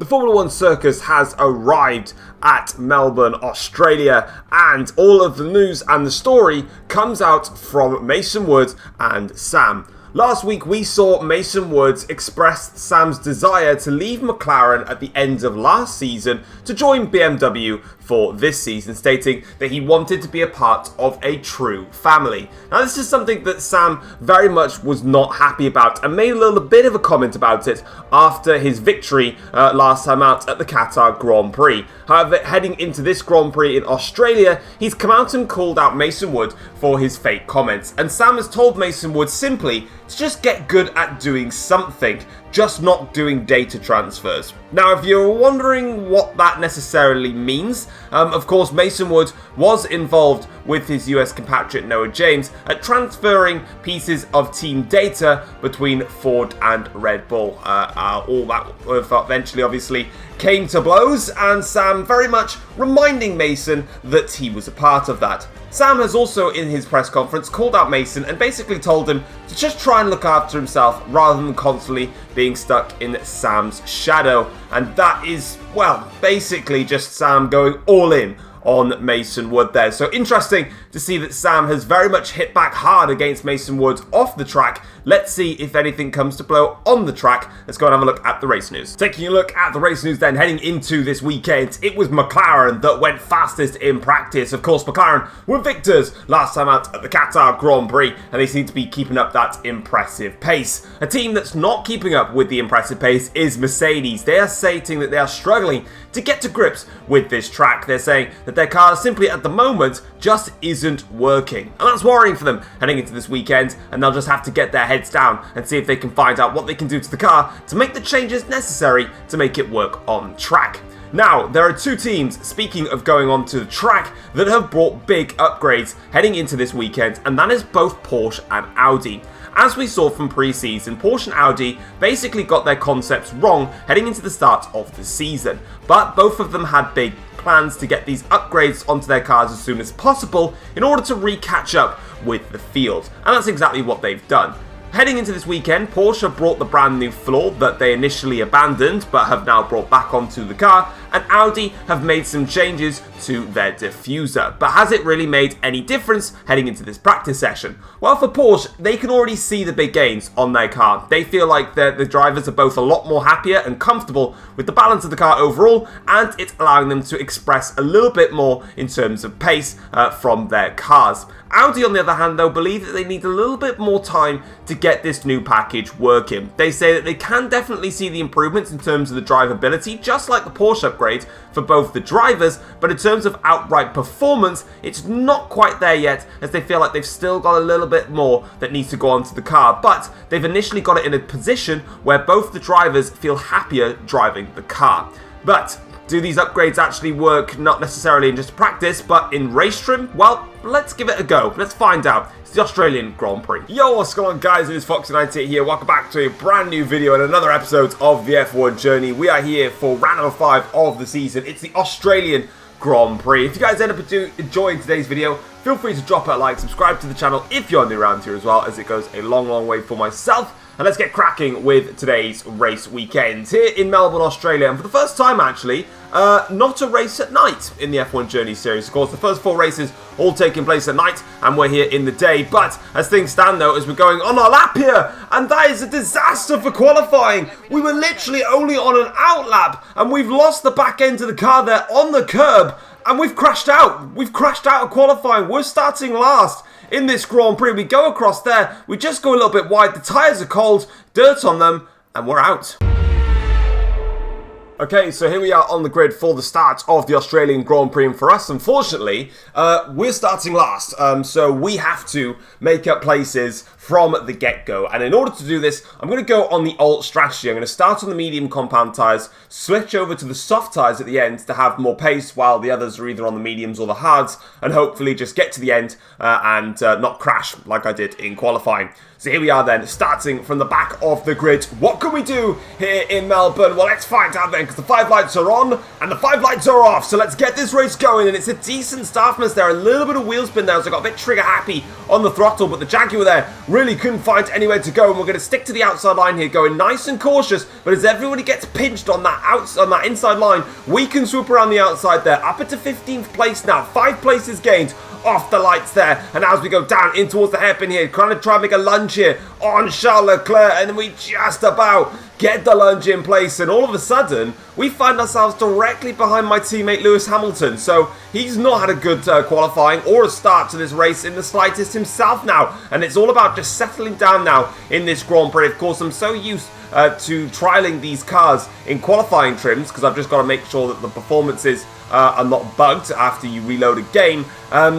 Formula One circus has arrived at Melbourne, Australia, and all of the news and the story comes out from Mason Wood and Sam. Last week we saw Mason Woods express Sam's desire to leave McLaren at the end of last season to join BMW for this season, stating that he wanted to be a part of a true family. Now this is something that Sam very much was not happy about and made a little bit of a comment about it after his victory last time out at the Qatar Grand Prix. However, heading into this Grand Prix in Australia, he's come out and called out Mason Wood for his fake comments, and Sam has told Mason Wood simply to just get good at doing something, just not doing data transfers. Now, if you're wondering what that necessarily means, of course, Mason Wood was involved with his US compatriot Noah James at transferring pieces of team data between Ford and Red Bull. All that eventually, obviously, came to blows, and Sam very much reminding Mason that he was a part of that. Sam has also, in his press conference, called out Mason and basically told him to just try and look after himself rather than constantly being stuck in Sam's shadow. And that is, well, basically just Sam going all in on Mason Wood there. So interesting to see that Sam has very much hit back hard against Mason Wood off the track. Let's see if anything comes to blow on the track. Let's go and have a look at the race news. Taking a look at the race news then, heading into this weekend, it was McLaren that went fastest in practice. Of course, McLaren were victors last time out at the Qatar Grand Prix, and they seem to be keeping up that impressive pace. A team that's not keeping up with the impressive pace is Mercedes. They are stating that they are struggling to get to grips with this track. They're saying that their car simply at the moment just isn't working, and that's worrying for them heading into this weekend, and they'll just have to get their heads down and see if they can find out what they can do to the car to make the changes necessary to make it work on track. Now, there are two teams, speaking of going onto the track, that have brought big upgrades heading into this weekend, and that is both Porsche and Audi. As we saw from pre-season, Porsche and Audi basically got their concepts wrong heading into the start of the season, but both of them had big plans to get these upgrades onto their cars as soon as possible in order to re-catch up with the field, and that's exactly what they've done. Heading into this weekend, Porsche have brought the brand new floor that they initially abandoned but have now brought back onto the car, and Audi have made some changes to their diffuser. But has it really made any difference heading into this practice session? Well, for Porsche, they can already see the big gains on their car. They feel like the drivers are both a lot more happier and comfortable with the balance of the car overall, and it's allowing them to express a little bit more in terms of pace from their cars. Audi, on the other hand, though, believe that they need a little bit more time to get this new package working. They say that they can definitely see the improvements in terms of the drivability, just like the Porsche upgrade for both the drivers, but in terms of outright performance, it's not quite there yet, as they feel like they've still got a little bit more that needs to go onto the car, but they've initially got it in a position where both the drivers feel happier driving the car. But do these upgrades actually work, not necessarily in just practice, but in race trim? Well, let's give it a go. Let's find out. It's the Australian Grand Prix. Yo, what's going on, guys? It is Foxydude here. Welcome back to a brand new video and another episode of the F1 Journey. We are here for round number 5 of the season. It's the Australian Grand Prix. If you guys end up enjoying today's video, feel free to drop a like, subscribe to the channel if you're new around here as well, as it goes a long, long way for myself. And let's get cracking with today's race weekend here in Melbourne, Australia. And for the first time, actually, not a race at night in the F1 Journey series. Of course, the first 4 races all taking place at night, and we're here in the day. But as things stand, though, as we're going on our lap here, and that is a disaster for qualifying. We were literally only on an out lap, and we've lost the back end of the car there on the curb, and we've crashed out. We've crashed out of qualifying. We're starting last in this Grand Prix. We go across there, we just go a little bit wide, the tyres are cold, dirt on them, and we're out. Okay, so here we are on the grid for the start of the Australian Grand Prix, and for us, unfortunately, we're starting last, so we have to make up places from the get-go, and in order to do this, I'm going to go on the alt strategy. I'm going to start on the medium compound tyres, switch over to the soft tyres at the end to have more pace, while the others are either on the mediums or the hards, and hopefully just get to the end and not crash like I did in qualifying. So here we are then, starting from the back of the grid. What can we do here in Melbourne? Well, let's find out then. because the 5 lights are on and the 5 lights are off. So let's get this race going, and it's a decent start from us there. A little bit of wheel spin there, so I got a bit trigger happy on the throttle, but the Jaguar there really couldn't find anywhere to go, and we're going to stick to the outside line here, going nice and cautious. But as everybody gets pinched on that inside line, we can swoop around the outside there, up into 15th place now, 5 places gained off the lights there. And now as we go down in towards the hairpin here, trying to try and make a lunge here on Charles Leclerc, and then we just about get the lunge in place, and all of a sudden we find ourselves directly behind my teammate Lewis Hamilton. So he's not had a good qualifying or a start to this race in the slightest himself now, and it's all about just settling down now in this Grand Prix. Of course, I'm so used to trialing these cars in qualifying trims, because I've just got to make sure that the performances are not bugged after you reload a game.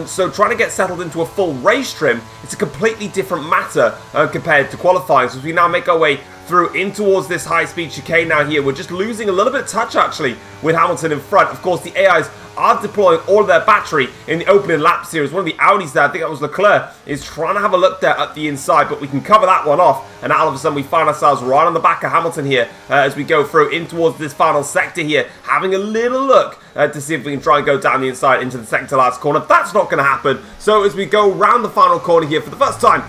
So trying to get settled into a full race trim, it's a completely different matter compared to qualifying. So as we now make our way through in towards this high-speed chicane now here, we're just losing a little bit of touch actually with Hamilton in front. Of course, the AIs are deploying all of their battery in the opening laps here. As one of the Audis there, I think that was Leclerc, is trying to have a look there at the inside, but we can cover that one off, and now all of a sudden we find ourselves right on the back of Hamilton here as we go through in towards this final sector here, having a little look to see if we can try and go down the inside into the second to last corner. That's not going to happen. So as we go round the final corner here for the first time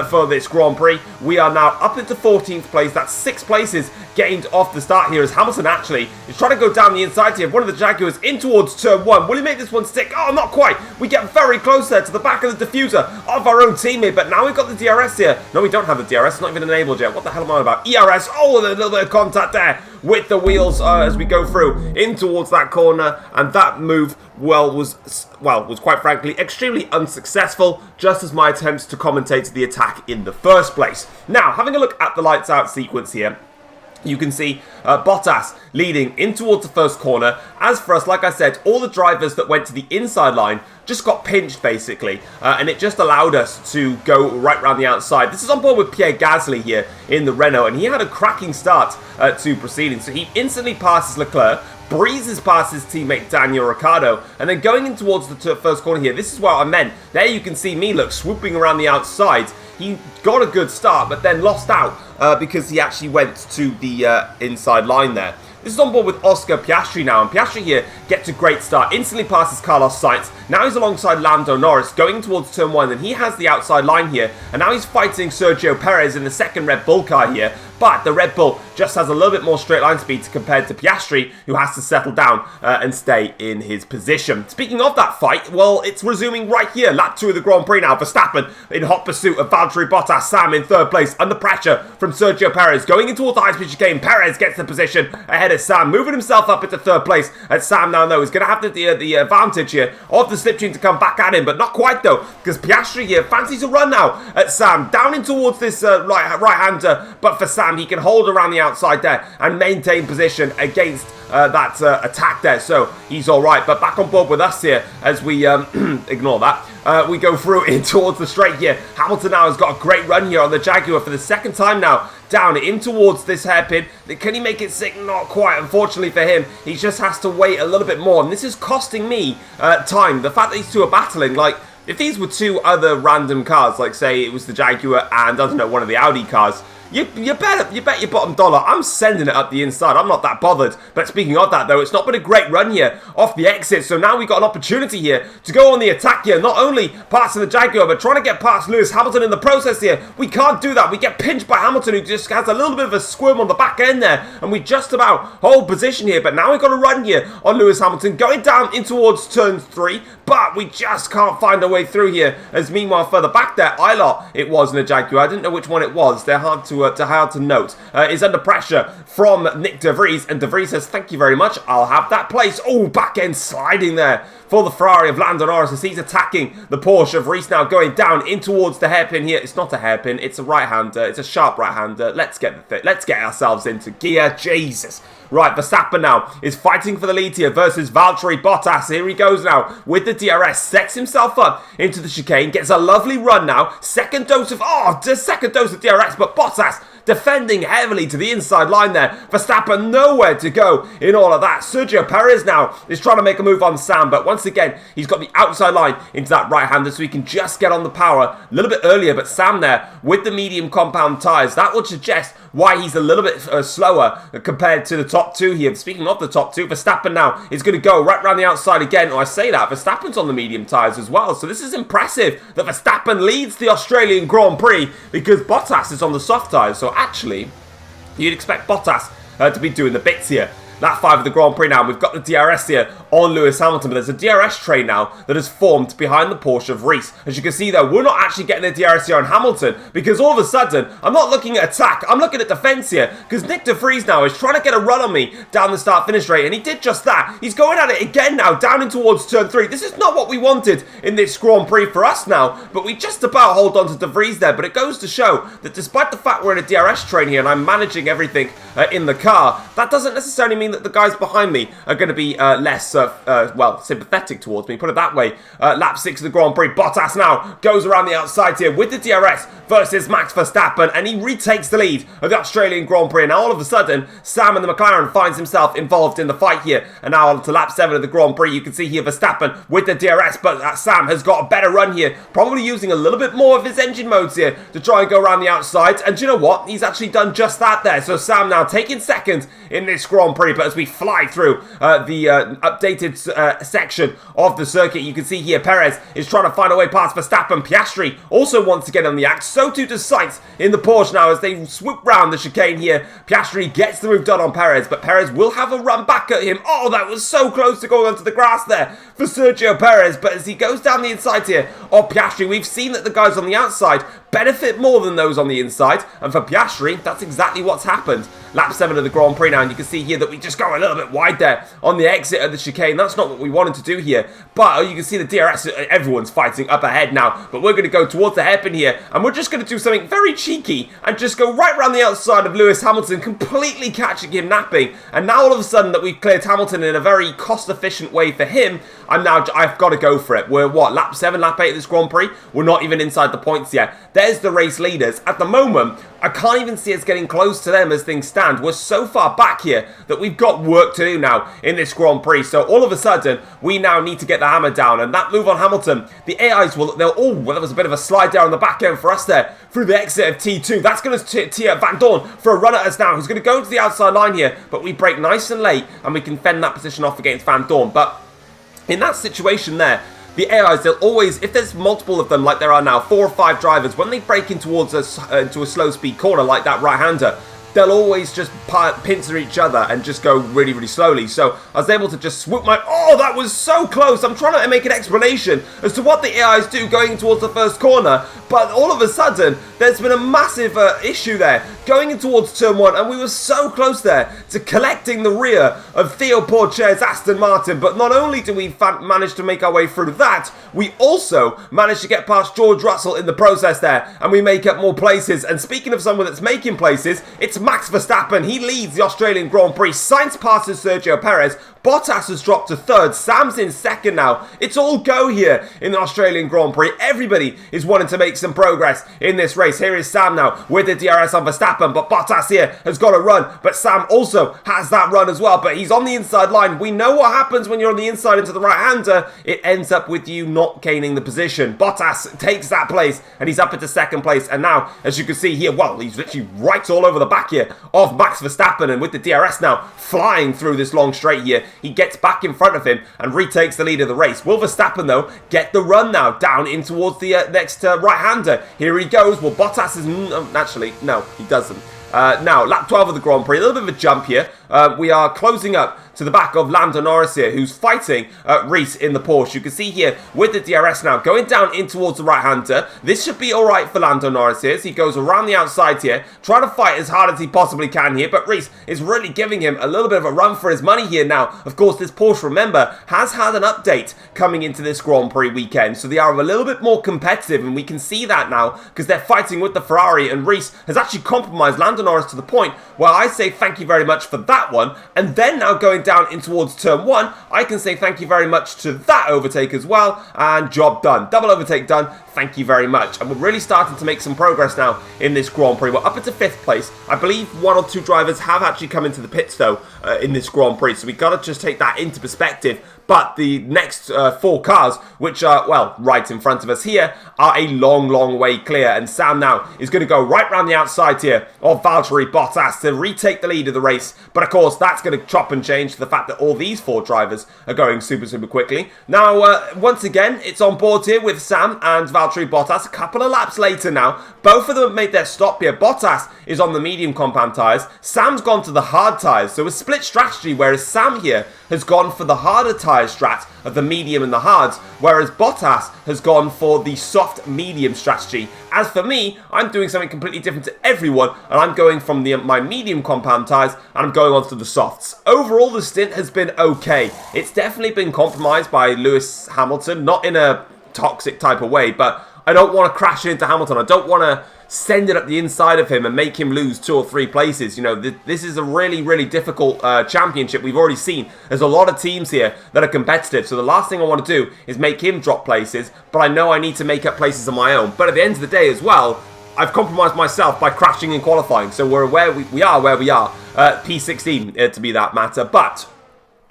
for this Grand Prix, we are now up into 14th place. That's 6 places gained off the start here, as Hamilton actually is trying to go down the inside here. One of the Jaguars in towards turn 1. Will he make this one stick? Oh, not quite. We get very close there to the back of the diffuser of our own teammate, but now we've got the DRS here. No, we don't have the DRS. It's not even enabled yet. What the hell am I about? ERS. Oh, a little bit of contact there with the wheels as we go through in towards that corner, and that move was quite frankly extremely unsuccessful, just as my attempts to commentate the attack in the first place. Now, having a look at the lights out sequence here, you can see Bottas leading in towards the first corner. As for us, like I said, all the drivers that went to the inside line just got pinched basically, and it just allowed us to go right round the outside. This is on board with Pierre Gasly here in the Renault, and he had a cracking start to proceedings. So he instantly passes Leclerc, breezes past his teammate Daniel Ricciardo, and then going in towards the first corner here, this is what I meant. There you can see me, look, swooping around the outside. He got a good start, but then lost out because he actually went to the inside line there. This is on board with Oscar Piastri now, and Piastri here gets a great start, instantly passes Carlos Sainz. Now he's alongside Lando Norris, going towards turn 1, and he has the outside line here, and now he's fighting Sergio Perez in the second Red Bull car here. But the Red Bull just has a little bit more straight line speed compared to Piastri, who has to settle down and stay in his position. Speaking of that fight, well, it's resuming right here. Lap 2 of the Grand Prix now. Verstappen in hot pursuit of Valtteri Bottas. Sam in third place under pressure from Sergio Perez. Going into the high-speed chicane, Perez gets the position ahead of Sam, moving himself up into third place. And Sam now, though, is going to have the advantage here of the slipstream to come back at him, but not quite, though, because Piastri here fancies a run now at Sam, down in towards this right-hander, but for Sam, he can hold around the outside there and maintain position against that attack there, so he's alright. But back on board with us here as we ignore that, we go through in towards the straight here. Hamilton now has got a great run here on the Jaguar for the second time now, down in towards this hairpin. Can he make it sick? Not quite, unfortunately for him. He just has to wait a little bit more, and this is costing me time. The fact that these two are battling, like, if these were two other random cars, like say it was the Jaguar and, I don't know, one of the Audi cars, you bet your bottom dollar I'm sending it up the inside. I'm not that bothered. But speaking of that, though, it's not been a great run here off the exit. So now we've got an opportunity here to go on the attack here. Not only passing the Jaguar, but trying to get past Lewis Hamilton in the process here. We can't do that. We get pinched by Hamilton, who just has a little bit of a squirm on the back end there. And we just about hold position here. But now we've got a run here on Lewis Hamilton, going down in towards turn 3. But we just can't find a way through here. As meanwhile, further back there, Ilott, it was in a Jaguar. I didn't know which one it was. They're hard to note. Is under pressure from Nick De Vries, and De Vries says, thank you very much, I'll have that place. Oh, back end sliding there for the Ferrari of Lando Norris as he's attacking the Porsche of Vries now, going down in towards the hairpin here. It's not a hairpin, it's a right-hander. It's a sharp right-hander. Let's get ourselves into gear. Jesus. Right, Verstappen now is fighting for the lead here versus Valtteri Bottas. Here he goes now with the DRS, sets himself up into the chicane, gets a lovely run now. Second dose of DRS, but Bottas defending heavily to the inside line there. Verstappen nowhere to go in all of that. Sergio Perez now is trying to make a move on Sam, but once again, he's got the outside line into that right-hander, so he can just get on the power a little bit earlier. But Sam there with the medium compound tyres, that would suggest why he's a little bit slower compared to the top two here. Speaking of the top two, Verstappen now is going to go right around the outside again. I say that, Verstappen's on the medium tyres as well, so this is impressive that Verstappen leads the Australian Grand Prix because Bottas is on the soft tyres. So actually, you'd expect Bottas to be doing the bits here. Lap 5 of the Grand Prix now. We've got the DRS here on Lewis Hamilton, but there's a DRS train now that has formed behind the Porsche of Reese. As you can see though, we're not actually getting a DRS here on Hamilton because all of a sudden, I'm not looking at attack, I'm looking at defense here because Nick de Vries now is trying to get a run on me down the start-finish rate, and he did just that. He's going at it again now, down in towards turn 3. This is not what we wanted in this Grand Prix for us now, but we just about hold on to de Vries there. But it goes to show that despite the fact we're in a DRS train here and I'm managing everything in the car, that doesn't necessarily mean that the guys behind me are going to be less, well, sympathetic towards me, put it that way. Lap 6 of the Grand Prix, Bottas now goes around the outside here with the DRS versus Max Verstappen, and he retakes the lead of the Australian Grand Prix. And now all of a sudden, Sam and the McLaren finds himself involved in the fight here. And now on to lap 7 of the Grand Prix, you can see here Verstappen with the DRS, but Sam has got a better run here, probably using a little bit more of his engine modes here to try and go around the outside. And do you know what? He's actually done just that there. So Sam now taking second in this Grand Prix, but as we fly through the updated section of the circuit, you can see here Perez is trying to find a way past Verstappen. Piastri also wants to get on the act, so too does Sainz in the Porsche now as they swoop round the chicane here. Piastri gets the move done on Perez, but Perez will have a run back at him. Oh, that was so close to going onto the grass there for Sergio Perez, but as he goes down the inside here of Piastri, we've seen that the guys on the outside benefit more than those on the inside, and for Piastri, that's exactly what's happened. Lap 7 of the Grand Prix now, and you can see here that we just go a little bit wide there on the exit of the chicane. That's not what we wanted to do here, but you can see the DRS, everyone's fighting up ahead now, but we're going to go towards the hairpin here, and we're just going to do something very cheeky and just go right around the outside of Lewis Hamilton, completely catching him napping. And now all of a sudden that we've cleared Hamilton in a very cost-efficient way for him, I've got to go for it. We're what, lap 7, lap 8 of this Grand Prix? We're not even inside the points yet. There's the race leaders. At the moment, I can't even see us getting close to them as things stand. We're so far back here that we've got work to do now in this Grand Prix. So all of a sudden, we now need to get the hammer down. And that move on Hamilton, the AIs will, well, there was a bit of a slide down on the back end for us there through the exit of T2. That's going to tee up Van Dorn for a run at us now, who's going to go into the outside line here. But we break nice and late, and we can fend that position off against Van Dorn. But in that situation there, the AIs, they'll always, if there's multiple of them like there are now, 4 or 5 drivers, when they break in towards into a slow speed corner like that right-hander, they'll always just pincer each other and just go really, really slowly. So I was able to just swoop my... Oh, that was so close. I'm trying to make an explanation as to what the AIs do going towards the first corner. But all of a sudden, there's been a massive issue there going in towards turn 1. And we were so close there to collecting the rear of Theo Pourchaire's Aston Martin. But not only do we manage to make our way through that, we also managed to get past George Russell in the process there. And we make up more places. And speaking of someone that's making places, it's Max Verstappen. He leads the Australian Grand Prix. Sainz passes Sergio Perez. Bottas has dropped to 3rd. Sam's in 2nd now. It's all go here in the Australian Grand Prix. Everybody is wanting to make some progress in this race. Here is Sam now with the DRS on Verstappen, but Bottas here has got a run. But Sam also has that run as well, but he's on the inside line. We know what happens when you're on the inside into the right-hander. It ends up with you not gaining the position. Bottas takes that place, and he's up into 2nd place. And now, as you can see here, well, he's literally right all over the back here of Max Verstappen, and with the DRS now flying through this long straight here, he gets back in front of him and retakes the lead of the race. Will Verstappen, though, get the run now down in towards the next right-hander? Here he goes. Well, Bottas is... actually, no, he doesn't. Now, lap 12 of the Grand Prix. A little bit of a jump here. We are closing up to the back of Lando Norris here, who's fighting Reese in the Porsche. You can see here with the DRS now going down in towards the right-hander. This should be alright for Lando Norris here, as he goes around the outside here, trying to fight as hard as he possibly can here, but Reese is really giving him a little bit of a run for his money here now. Of course, this Porsche, remember, has had an update coming into this Grand Prix weekend, so they are a little bit more competitive, and we can see that now, because they're fighting with the Ferrari, and Reese has actually compromised Lando Norris to the point where I say thank you very much for that one, and then now going down in towards turn 1, I can say thank you very much to that overtake as well, and job done. Double overtake done. Thank you very much. And we're really starting to make some progress now in this Grand Prix. We're up into 5th place. I believe 1 or 2 drivers have actually come into the pits, though, in this Grand Prix. So we've got to just take that into perspective. But the next 4 cars, which are, well, right in front of us here, are a long, long way clear. And Sam now is going to go right round the outside here of Valtteri Bottas to retake the lead of the race. But, of course, that's going to chop and change to the fact that all these 4 drivers are going super, super quickly. Now, once again, it's on board here with Sam and Valtteri Bottas. A couple of laps later now, both of them have made their stop here. Bottas is on the medium compound tyres. Sam's gone to the hard tyres. So a split strategy, whereas Sam here has gone for the harder tyre strat of the medium and the hards, whereas Bottas has gone for the soft medium strategy. As for me, I'm doing something completely different to everyone, and I'm going from my medium compound tyres and I'm going on to the softs. Overall, the stint has been okay. It's definitely been compromised by Lewis Hamilton, not in a toxic type of way, but I don't want to crash into Hamilton. I don't want to send it up the inside of him and make him lose 2 or 3 places. You know, this is a really, really difficult championship. We've already seen there's a lot of teams here that are competitive. So the last thing I want to do is make him drop places, but I know I need to make up places of my own. But at the end of the day as well, I've compromised myself by crashing in qualifying. So we're where we are where we are. P16 to be that matter. But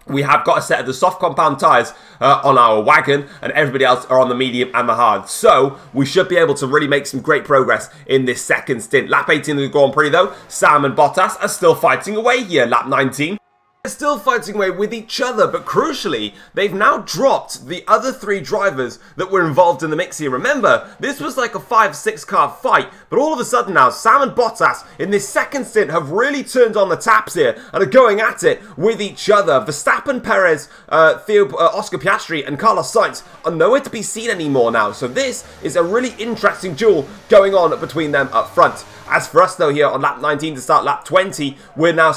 we have got a set of the soft compound tyres on our wagon, and everybody else are on the medium and the hard. So we should be able to really make some great progress in this second stint. Lap 18 of the Grand Prix, though, Sam and Bottas are still fighting away here. Lap 19. They're still fighting away with each other, but crucially, they've now dropped the other 3 drivers that were involved in the mix here. Remember, this was like a 5-6 car fight, but all of a sudden now, Sam and Bottas in this second stint have really turned on the taps here and are going at it with each other. Verstappen, Perez, Oscar Piastri and Carlos Sainz are nowhere to be seen anymore now, so this is a really interesting duel going on between them up front. As for us, though, here on lap 19 to start lap 20, we're now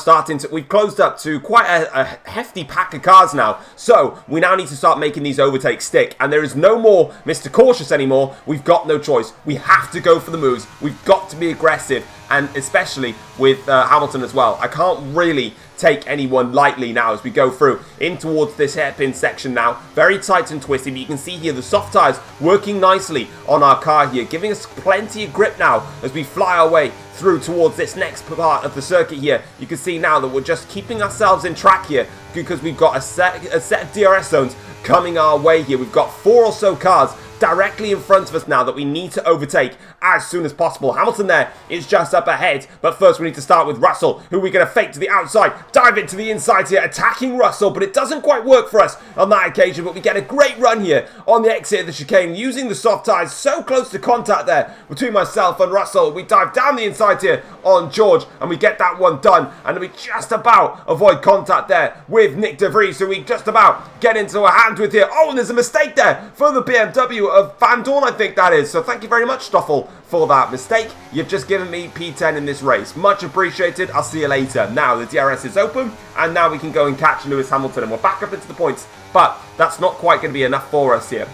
we've closed up to quite a hefty pack of cars now. So we now need to start making these overtakes stick. And there is no more Mr. Cautious anymore. We've got no choice. We have to go for the moves. We've got to be aggressive. And especially with Hamilton as well. I can't really take anyone lightly now as we go through in towards this hairpin section now. Very tight and twisty, but you can see here the soft tyres working nicely on our car here, giving us plenty of grip now as we fly our way through towards this next part of the circuit here. You can see now that we're just keeping ourselves in track here because we've got a set of DRS zones coming our way here. We've got 4 or so cars directly in front of us now that we need to overtake as soon as possible. Hamilton there is just up ahead, but first we need to start with Russell, who we're going to fake to the outside, dive it to the inside here, attacking Russell, but it doesn't quite work for us on that occasion, but we get a great run here on the exit of the chicane, using the soft tyres, so close to contact there between myself and Russell. We dive down the inside here on George, and we get that one done, and we just about avoid contact there with Nick De Vries, so we just about get into a hand with here. Oh, and there's a mistake there for the BMW of Van Dorn, I think that is. So thank you very much, Stoffel, for that mistake. You've just given me P10 in this race. Much appreciated. I'll see you later. Now the DRS is open, and now we can go and catch Lewis Hamilton, and we're back up into the points. But that's not quite going to be enough for us here.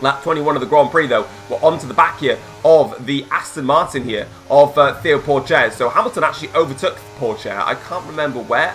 Lap 21 of the Grand Prix, though, we're onto the back here of the Aston Martin here of Theo Pourchaire. So Hamilton actually overtook Pourchaire. I can't remember where,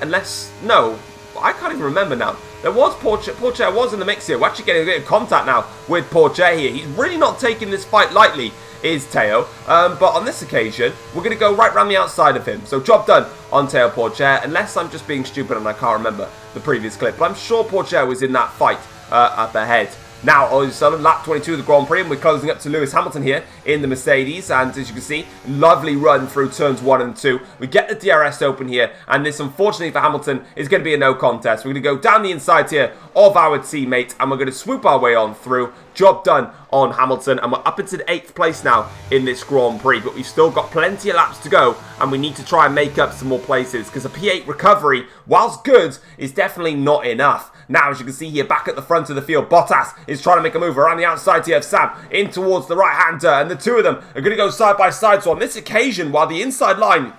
no, I can't even remember now. There was Pourchaire was in the mix here. We're actually getting a bit of contact now with Pourchaire here. He's really not taking this fight lightly, is Theo. But on this occasion, we're going to go right around the outside of him. So job done on Theo Pourchaire, unless I'm just being stupid and I can't remember the previous clip. But I'm sure Pourchaire was in that fight up ahead. Now, all of a sudden, lap 22 of the Grand Prix, and we're closing up to Lewis Hamilton here in the Mercedes. And as you can see, lovely run through turns 1 and 2. We get the DRS open here, and this, unfortunately for Hamilton, is going to be a no contest. We're going to go down the inside here of our teammate, and we're going to swoop our way on through. Job done on Hamilton, and we're up into the 8th place now in this Grand Prix, but we've still got plenty of laps to go, and we need to try and make up some more places, because a P8 recovery, whilst good, is definitely not enough. Now, as you can see here, back at the front of the field, Bottas is trying to make a move around the outside here of Sam in towards the right-hander, and the two of them are going to go side by side. So on this occasion, while the inside line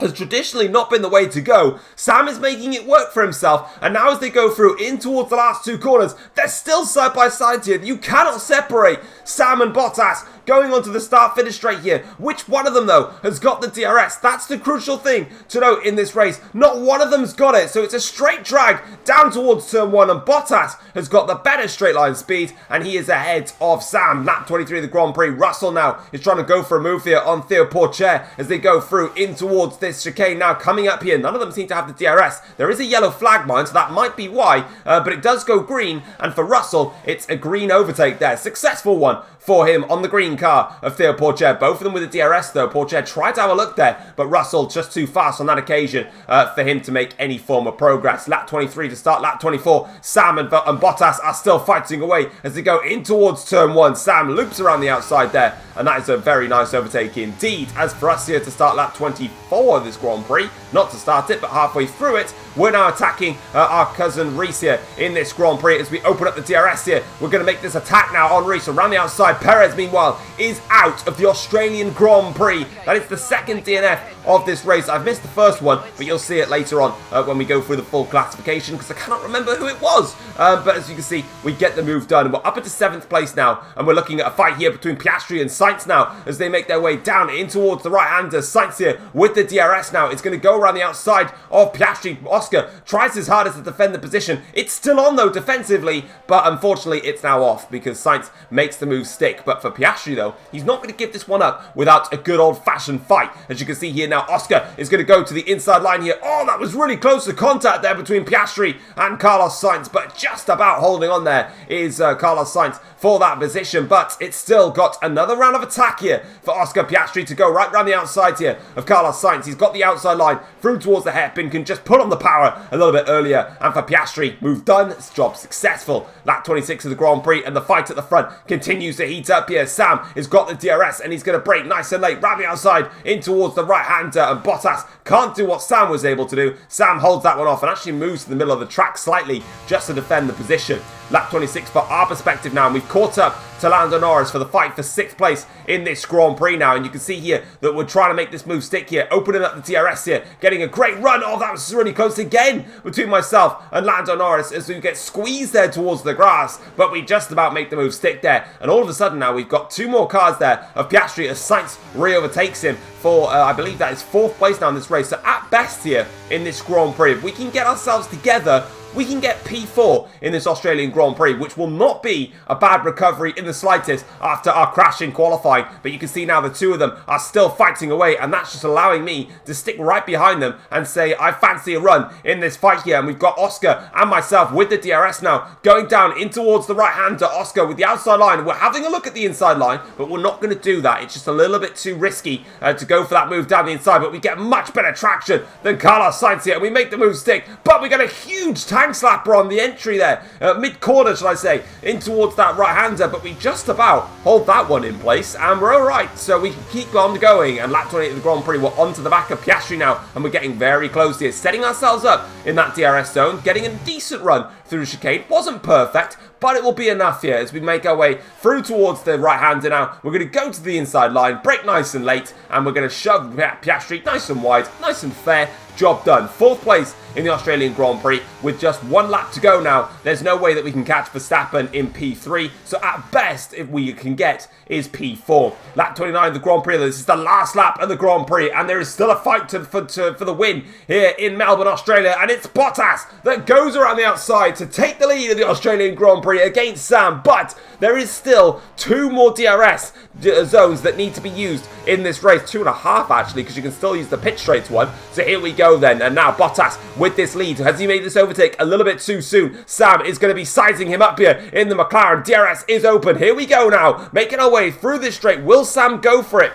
has traditionally not been the way to go. Sam is making it work for himself, and now as they go through in towards the last two corners, they're still side by side here. You cannot separate Sam and Bottas going on to the start-finish straight here. Which one of them, though, has got the DRS? That's the crucial thing to note in this race. Not one of them's got it, so it's a straight drag down towards turn 1, and Bottas has got the better straight line speed, and he is ahead of Sam. Lap 23 of the Grand Prix. Russell now is trying to go for a move here on Theo Pourchaire as they go through in towards this chicane. Now coming up here, none of them seem to have the DRS. There is a yellow flag, mine, so that might be why, but it does go green, and for Russell, it's a green overtake there. Successful one for him on the green car of Theo Pourchaire. Both of them with a DRS though. Pourchaire tried to have a look there, but Russell just too fast on that occasion for him to make any form of progress. Lap 23 to start lap 24. Sam and Bottas are still fighting away as they go in towards turn 1. Sam loops around the outside there, and that is a very nice overtake indeed. As for us here to start lap 24 of this Grand Prix, not to start it, but halfway through it, we're now attacking our cousin Reese here in this Grand Prix as we open up the DRS here. We're going to make this attack now on Reese around the outside. Perez, meanwhile, is out of the Australian Grand Prix. That is the second DNF of this race. I've missed the first one, but you'll see it later on when we go through the full classification, because I cannot remember who it was. But as you can see, we get the move done. We're up into 7th place now, and we're looking at a fight here between Piastri and Sainz now as they make their way down in towards the right-hander. Sainz here with the DRS now. It's going to go around the outside of Piastri. Oscar tries his hardest to defend the position. It's still on though defensively, but unfortunately it's now off because Sainz makes the move stick. But for Piastri though, he's not going to give this one up without a good old-fashioned fight. As you can see here now, Oscar is going to go to the inside line here. Oh, that was really close to contact there between Piastri and Carlos Sainz, but just about holding on there is Carlos Sainz for that position. But it's still got another round of attack here for Oscar Piastri to go right around the outside here of Carlos Sainz. He's got the outside line through towards the hairpin, can just put on the power a little bit earlier, and for Piastri, move done, it's job successful. Lap 26 of the Grand Prix, and the fight at the front continues to heat up here. Sam has got the DRS, and he's going to brake nice and late, round the outside in towards the right-hander, and Bottas can't do what Sam was able to do. Sam holds that one off and actually moves to the middle of the track slightly just to defend the position. Lap 26 for our perspective now, and we've caught up to Lando Norris for the fight for 6th place in this Grand Prix now, and you can see here that we're trying to make this move stick here, opening up the DRS here, getting a great run. Oh, that was really close again between myself and Lando Norris as we get squeezed there towards the grass, but we just about make the move stick there, and all of a sudden now we've got 2 more cars there of Piastri as Sainz re-overtakes him for, I believe that is 4th place now in this race. So at best here in this Grand Prix, if we can get ourselves together, we can get P4 in this Australian Grand Prix, which will not be a bad recovery in the slightest after our crash in qualifying. But you can see now the 2 of them are still fighting away, and that's just allowing me to stick right behind them and say I fancy a run in this fight here. And we've got Oscar and myself with the DRS now going down in towards the right-hander. Oscar with the outside line. We're having a look at the inside line, but we're not going to do that. It's just a little bit too risky to go for that move down the inside, but we get much better traction than Carlos Sainz here, and we make the move stick, but we get a huge tank slapper on the entry there, mid-corner shall I say, in towards that right-hander, but we just about hold that one in place, and we're alright, so we can keep on going. And lap 28 of the Grand Prix, we're onto the back of Piastri now, and we're getting very close here, setting ourselves up in that DRS zone, getting a decent run through the chicane. Wasn't perfect, but it will be enough here as we make our way through towards the right-hander now. We're going to go to the inside line, brake nice and late, and we're going to shove Piastri nice and wide, nice and fair. Job done. 4th place in the Australian Grand Prix with just 1 lap to go now. There's no way that we can catch Verstappen in P3, so at best, if we can get, is P4. Lap 29 of the Grand Prix. This is the last lap of the Grand Prix, and there is still a fight for the win here in Melbourne, Australia, and it's Bottas that goes around the outside to take the lead of the Australian Grand Prix against Sam, but there is still 2 more DRS zones that need to be used in this race. 2.5 actually, because you can still use the pit straights one. So here we go then, and now Bottas with this lead. Has he made this overtake a little bit too soon? Sam is going to be sizing him up here in the McLaren. DRS is open. Here we go now, making our way through this straight. Will Sam go for it?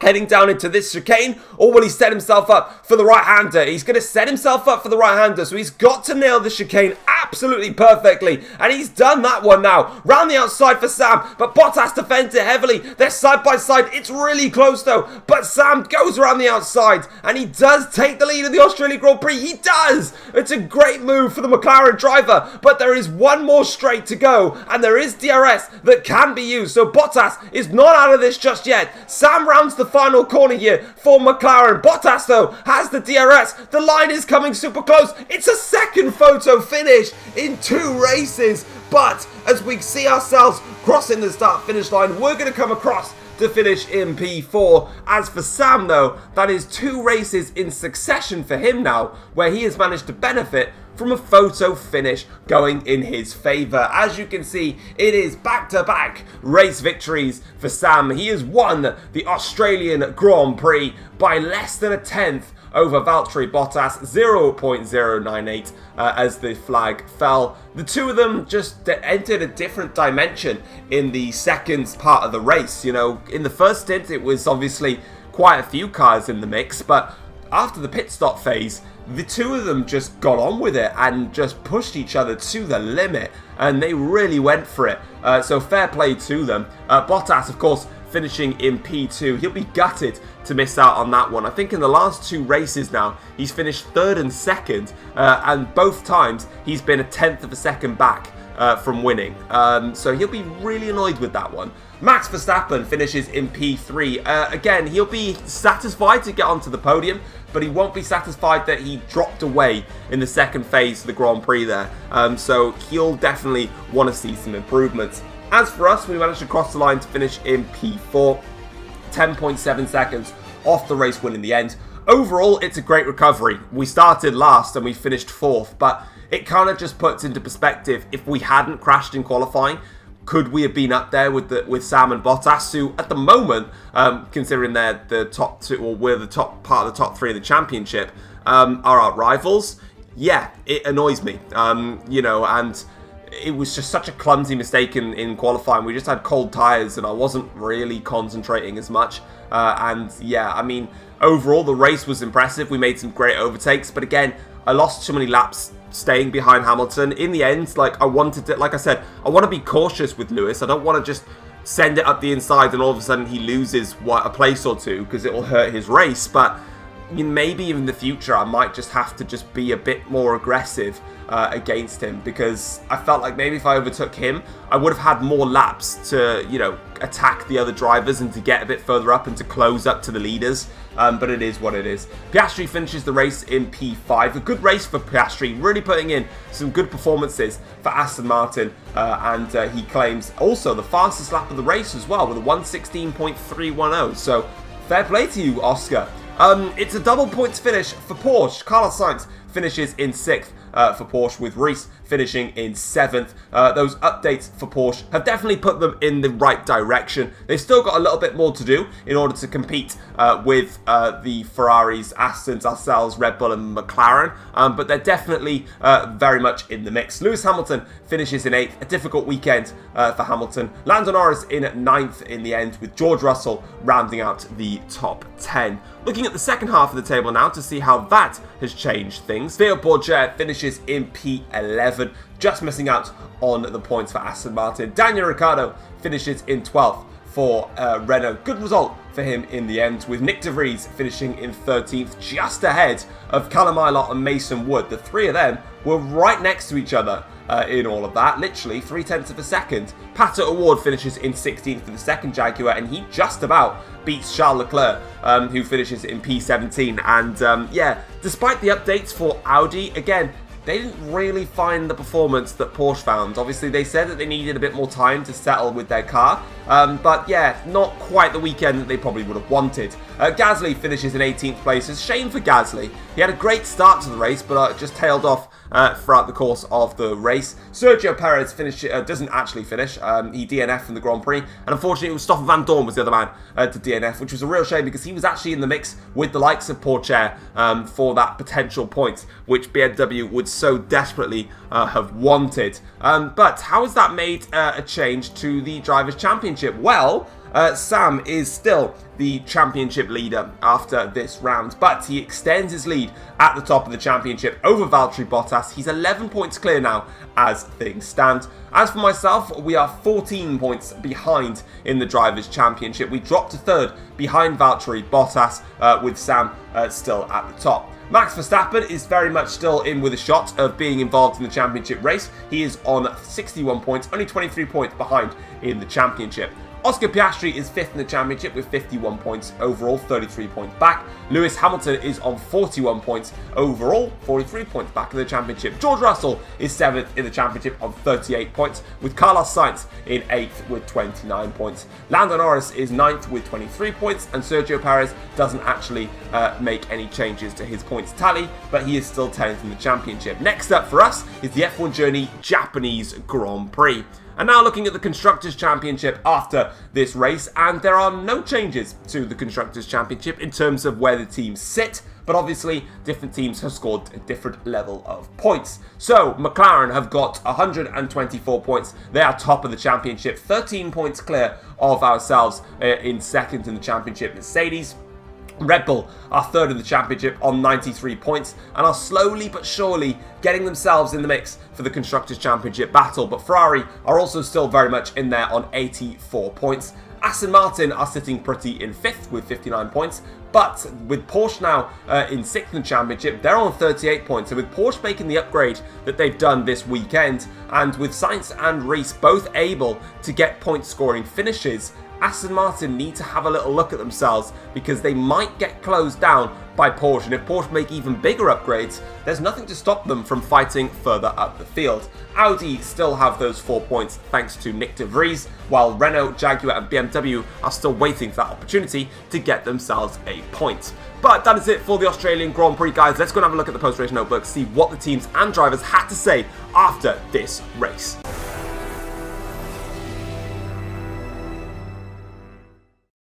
Heading down into this chicane, or will he set himself up for the right-hander? He's going to set himself up for the right-hander, so he's got to nail the chicane absolutely perfectly, and he's done that one now. Round the outside for Sam, but Bottas defends it heavily. They're side by side. It's really close though, but Sam goes around the outside, and he does take the lead of the Australian Grand Prix. He does! It's a great move for the McLaren driver, but there is 1 more straight to go, and there is DRS that can be used, so Bottas is not out of this just yet. Sam rounds the final corner here for McLaren. Bottas, though, has the DRS. The line is coming super close. It's a second photo finish in 2 races. But as we see ourselves crossing the start-finish line, we're going to come across to finish in P4. As for Sam, though, that is 2 races in succession for him now, where he has managed to benefit from a photo finish going in his favour. As you can see, it is back-to-back race victories for Sam. He has won the Australian Grand Prix by less than a tenth over Valtteri Bottas, 0.098 as the flag fell. The two of them just entered a different dimension in the second part of the race. You know, in the first stint, it was obviously quite a few cars in the mix, but after the pit stop phase, the two of them just got on with it and just pushed each other to the limit, and they really went for it. So fair play to them. Bottas, of course, finishing in P2. He'll be gutted to miss out on that one. I think in the last 2 races now, he's finished 3rd and 2nd, and both times he's been a tenth of a second back from winning. So he'll be really annoyed with that one. Max Verstappen finishes in P3. Again, he'll be satisfied to get onto the podium, but he won't be satisfied that he dropped away in the second phase of the Grand Prix there. So he'll definitely want to see some improvements. As for us, we managed to cross the line to finish in P4, 10.7 seconds off the race win in the end. Overall, it's a great recovery. We started last and we finished 4th, but it kind of just puts into perspective, if we hadn't crashed in qualifying, could we have been up there with Sam and Bottas, who at the moment, considering they're the top 2, or we're the top part of the top 3 of the championship, are our rivals? Yeah, it annoys me, you know, and it was just such a clumsy mistake in qualifying. We just had cold tyres and I wasn't really concentrating as much. And yeah, I mean, overall the race was impressive. We made some great overtakes, but again, I lost too many laps staying behind Hamilton. In the end, like I said, I want to be cautious with Lewis. I don't want to just send it up the inside and all of a sudden he loses a place or 2 because it will hurt his race. But maybe in the future I might just have to just be a bit more aggressive against him, because I felt like maybe if I overtook him, I would have had more laps to, you know, attack the other drivers and to get a bit further up and to close up to the leaders. But it is what it is. Piastri finishes the race in P5. A good race for Piastri, really putting in some good performances for Aston Martin, and he claims also the fastest lap of the race as well with a 1:16.310. So fair play to you, Oscar. It's a double points finish for Porsche. Carlos Sainz finishes in 6th for Porsche, with Reese finishing in 7th. Those updates for Porsche have definitely put them in the right direction. They've still got a little bit more to do in order to compete with the Ferraris, Astons, ourselves, Red Bull and McLaren, but they're definitely very much in the mix. Lewis Hamilton finishes in 8th, a difficult weekend for Hamilton. Lando Norris in 9th in the end, with George Russell rounding out the top 10. Looking at the second half of the table now to see how that has changed things. Theo Pourchaire finishes in P11, just missing out on the points for Aston Martin. Daniel Ricciardo finishes in 12th for Renault. Good result for him in the end, with Nick De Vries finishing in 13th, just ahead of Callum Ilott and Mason Wood. The 3 of them were right next to each other in all of that, literally 0.3 of a second. Pato O'Ward finishes in 16th for the second Jaguar, and he just about beats Charles Leclerc, who finishes in P17. And yeah, despite the updates for Audi, again, they didn't really find the performance that Porsche found. Obviously, they said that they needed a bit more time to settle with their car. But yeah, not quite the weekend that they probably would have wanted. Gasly finishes in 18th place. It's a shame for Gasly. He had a great start to the race, but just tailed off throughout the course of the race. Sergio Perez doesn't actually finish. He DNF'd from the Grand Prix. And unfortunately, it was Stoffel Van Dorn was the other man to DNF, which was a real shame because he was actually in the mix with the likes of Pourchaire for that potential point, which BMW would so desperately have wanted. But how has that made a change to the Drivers' Championship? Well, Sam is still the championship leader after this round, but he extends his lead at the top of the championship over Valtteri Bottas. He's 11 points clear now as things stand. As for myself, we are 14 points behind in the Drivers' Championship. We dropped to 3rd behind Valtteri Bottas, with Sam still at the top. Max Verstappen is very much still in with a shot of being involved in the championship race. He is on 61 points, only 23 points behind in the championship. Oscar Piastri is 5th in the championship with 51 points overall, 33 points back. Lewis Hamilton is on 41 points overall, 43 points back in the championship. George Russell is 7th in the championship on 38 points, with Carlos Sainz in 8th with 29 points. Lando Norris is 9th with 23 points, and Sergio Perez doesn't actually make any changes to his points tally, but he is still 10th in the championship. Next up for us is the F1 Journey Japanese Grand Prix. And now looking at the Constructors' Championship after this race, and there are no changes to the Constructors' Championship in terms of where the teams sit, but obviously different teams have scored a different level of points. So McLaren have got 124 points. They are top of the championship, 13 points clear of ourselves in second in the championship. Mercedes, Red Bull are 3rd in the championship on 93 points and are slowly but surely getting themselves in the mix for the Constructors' Championship battle, but Ferrari are also still very much in there on 84 points. Aston Martin are sitting pretty in 5th with 59 points, but with Porsche now in 6th in the championship, they're on 38 points. So with Porsche making the upgrade that they've done this weekend, and with Sainz and Rees both able to get point scoring finishes, Aston Martin need to have a little look at themselves, because they might get closed down by Porsche, and if Porsche make even bigger upgrades, there's nothing to stop them from fighting further up the field. Audi still have those 4 points thanks to Nick de Vries, while Renault, Jaguar and BMW are still waiting for that opportunity to get themselves a point. But that is it for the Australian Grand Prix, guys. Let's go and have a look at the post-race notebook, see what the teams and drivers had to say after this race.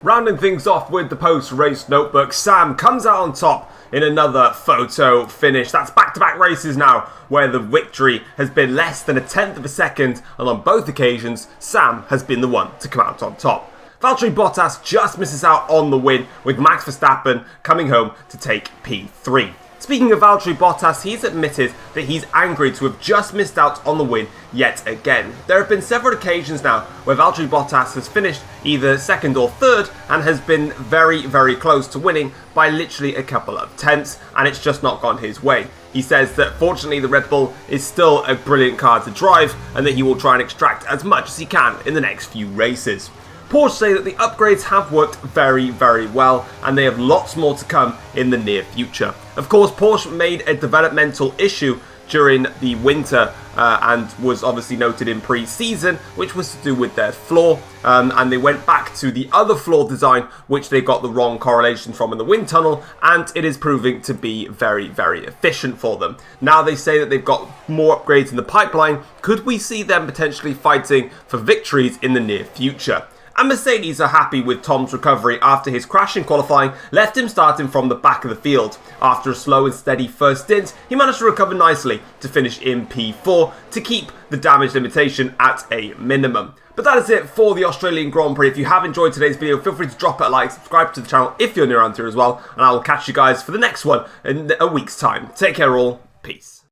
Rounding things off with the post-race notebook, Sam comes out on top in another photo finish. That's back-to-back races now where the victory has been less than 1/10 of a second, and on both occasions, Sam has been the one to come out on top. Valtteri Bottas just misses out on the win, with Max Verstappen coming home to take P3. Speaking of Valtteri Bottas, he's admitted that he's angry to have just missed out on the win yet again. There have been several occasions now where Valtteri Bottas has finished either 2nd or 3rd and has been very, very close to winning by literally a couple of tenths, and it's just not gone his way. He says that fortunately the Red Bull is still a brilliant car to drive, and that he will try and extract as much as he can in the next few races. Porsche say that the upgrades have worked very, very well, and they have lots more to come in the near future. Of course, Porsche made a developmental issue during the winter and was obviously noted in pre-season, which was to do with their floor, and they went back to the other floor design, which they got the wrong correlation from in the wind tunnel, and it is proving to be very, very efficient for them. Now they say that they've got more upgrades in the pipeline. Could we see them potentially fighting for victories in the near future? And Mercedes are happy with Tom's recovery after his crash in qualifying left him starting from the back of the field. After a slow and steady first stint, he managed to recover nicely to finish in P4 to keep the damage limitation at a minimum. But that is it for the Australian Grand Prix. If you have enjoyed today's video, feel free to drop it a like, subscribe to the channel if you're new around here as well, and I will catch you guys for the next one in a week's time. Take care all, peace.